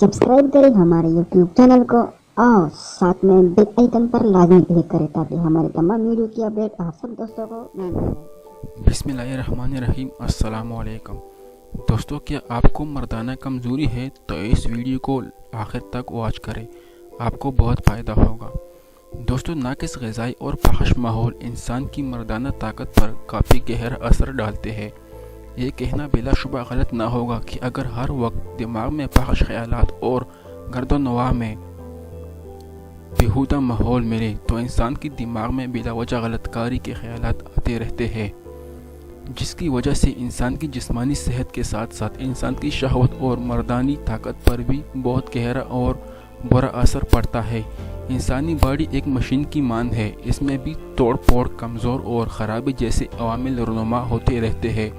Subscribe करें हमारे YouTube channel को और साथ में बेल आइकन पर लाजमी क्लिक करें ताकि हमारे तमाम वीडियो की अपडेट आप सब दोस्तों को मिल जाए। बिस्मिल्लाहिर्रहमानिर्रहीम। अस्सलाम वालेकुम दोस्तों, क्या आपको मर्दाना कमज़ोरी है तो इस वीडियो को आखिर तक वॉच करें, आपको बहुत फ़ायदा होगा। दोस्तों, नाक़िस ग़िज़ाई और फ़ाहिश माहौल इंसान की मर्दाना ताकत पर काफ़ी गहरा असर डालते हैं। ये कहना बिलाशुबा गलत ना होगा कि अगर हर वक्त दिमाग में फ़ाहिश ख़यालात और गर्दनवाह में बेहुदा माहौल मिले तो इंसान के दिमाग में बिला वजह गलतकारी के ख़यालात आते रहते हैं, जिसकी वजह से इंसान की जिस्मानी सेहत के साथ साथ इंसान की शहवत और मर्दानी ताकत पर भी बहुत गहरा और बुरा असर पड़ता है। इंसानी बॉडी एक मशीन की मांद है, इसमें भी तोड़ फोड़, कमज़ोर और ख़राबी जैसे अवामिल रुनुमा होते रहते हैं।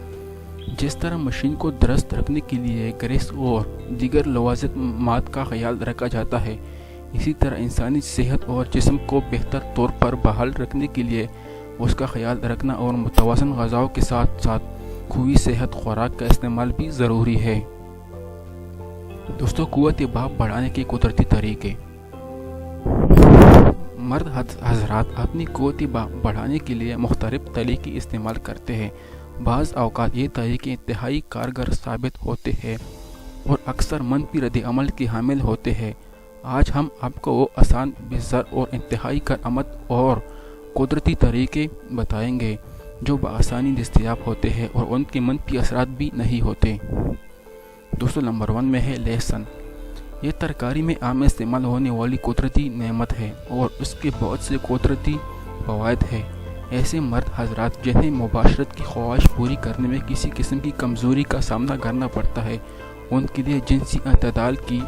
जिस तरह मशीन को दुरुस्त रखने के लिए ग्रीस और दीगर लवाज़िम माद का ख्याल रखा जाता है, इसी तरह इंसानी सेहत और जिस्म को बेहतर तौर पर बहाल रखने के लिए उसका ख्याल रखना और मुतवाज़िन ग़िज़ाओं के साथ साथ खूबी सेहत खुराक का इस्तेमाल भी ज़रूरी है। दोस्तों, क़ुव्वत बाप बढ़ाने के कुदरती तरीके। मर्द हज़रात अपनी क़ुव्वत बाप बढ़ाने के लिए मुख्तलिफ़ तरीके इस्तेमाल करते हैं। बाज़ औक़ात ये तरीके इंतहाई कारगर साबित होते हैं और अक्सर मनफी रद्द-ए-अमल के हामिल होते हैं। आज हम आपको वो आसान, बेज़र और इंतहाई कारआमद और कुदरती तरीके बताएंगे जो बआसानी दस्तयाब होते हैं और उनके मनफी असरात भी नहीं होते। दोस्तों, नंबर 1 में है लहसुन। ये तरकारी में आम इस्तेमाल होने वाली कुदरती नेमत है और उसके बहुत से कुदरती फ़वाइद है। ऐसे मर्द हज़रात जिन्हें मुबाशरत की ख्वाहिश पूरी करने में किसी किस्म की कमज़ोरी का सामना करना पड़ता है, उनके लिए जिनसी अतदाल की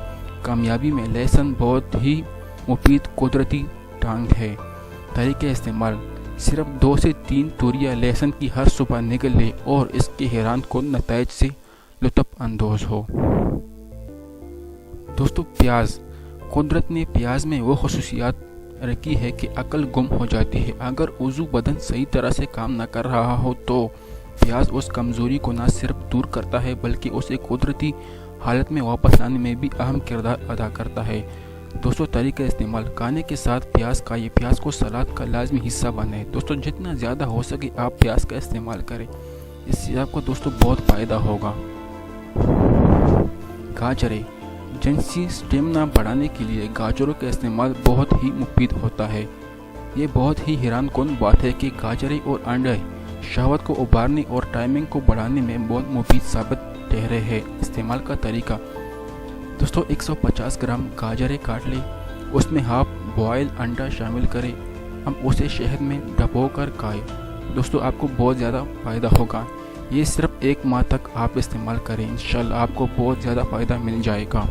कामयाबी में लहसुन बहुत ही मुफीद कुदरती टांग है। तरीके इस्तेमाल: सिर्फ 2 से 3 तूरिया लहसुन की हर सुबह निगल ले और इसके हैरान कुन नताइज से लुत्फ़ अंदोज़ हो। दोस्तों, प्याज। कुदरत ने प्याज में वो खुसूसियात रखी है कि अकल गुम हो जाती है। अगर उज़ू बदन सही तरह से काम न कर रहा हो तो प्याज उस कमज़ोरी को न सिर्फ दूर करता है बल्कि उसे कुदरती हालत में वापस लाने में भी अहम किरदार अदा करता है। दोस्तों, तरीका इस्तेमाल: खाने के साथ प्याज खाइए, प्याज को सलाद का लाजमी हिस्सा बनाएं। दोस्तों, जितना ज़्यादा हो सके आप प्याज का इस्तेमाल करें, इससे आपको दोस्तों बहुत फ़ायदा होगा। गाजरें। जिनसी स्टेमिना बढ़ाने के लिए गाजरों का इस्तेमाल बहुत ही मुफीद होता है। ये बहुत ही हैरान कुन बात है कि गाजरें और अंडे शहवत को उबारने और टाइमिंग को बढ़ाने में बहुत मुफीद साबित ठहरे हैं। इस्तेमाल का तरीका: दोस्तों, 150 ग्राम गाजरें काट लें, उसमें हाफ बॉयल अंडा शामिल करें, हम उसे शहद में डबोकर खाएं। दोस्तों, आपको बहुत ज़्यादा फ़ायदा होगा। ये सिर्फ 1 माह तक आप इस्तेमाल करें, इंशाल्लाह आपको बहुत ज़्यादा फ़ायदा मिल जाएगा।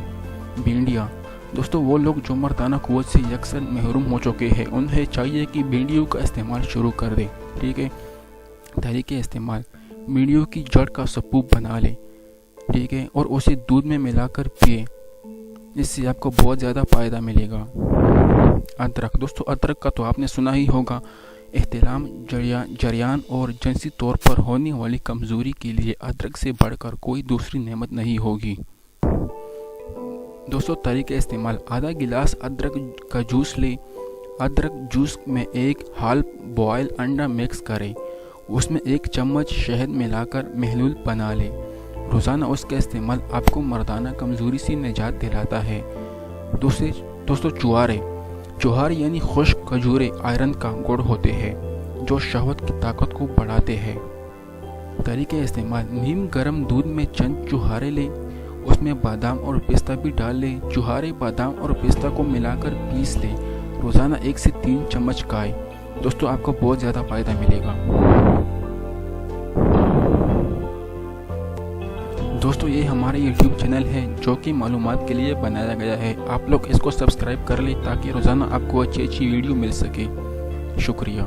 भिंडियाँ। दोस्तों, वो लोग जो मर्दाना क़ुव्वत से यकसर महरूम हो चुके हैं, उन्हें चाहिए कि भिंडियों का इस्तेमाल शुरू कर दें। ठीक है। तरीके इस्तेमाल: भिंडियों की जड़ का सूप बना लें, ठीक है, और उसे दूध में मिलाकर पिए, इससे आपको बहुत ज़्यादा फ़ायदा मिलेगा। अदरक। दोस्तों, अदरक का तो आपने सुना ही होगा। एहतिलाम, जरियान और जिनसी तौर पर होने वाली कमज़ोरी के लिए अदरक से बढ़कर कोई दूसरी नेमत नहीं होगी। दोस्तों, तरीके इस्तेमाल: आधा गिलास अदरक का जूस लें, अदरक जूस में 1 हाफ बॉयल अंडा मिक्स करें, उसमें 1 चम्मच शहद मिलाकर महलूल बना लें। रोज़ाना उसका इस्तेमाल आपको मर्दाना कमज़ोरी से निजात दिलाता है। दोस्तों, चुहारे यानी खुश्क खजूरें आयरन का गुण होते हैं जो शहवत की ताकत को बढ़ाते हैं। तरीके इस्तेमाल: नीम गर्म दूध में चंद चुहारे लें, उसमें बादाम और पिस्ता भी डाल लें, चुहारे, बादाम और पिस्ता को मिलाकर पीस लें, रोज़ाना 1 से 3 चम्मच खाएं। दोस्तों, आपको बहुत ज़्यादा फ़ायदा मिलेगा। दोस्तों, ये हमारे YouTube चैनल है जो कि मालूमात के लिए बनाया गया है। आप लोग इसको सब्सक्राइब कर लें ताकि रोज़ाना आपको अच्छी अच्छी वीडियो मिल सके। शुक्रिया।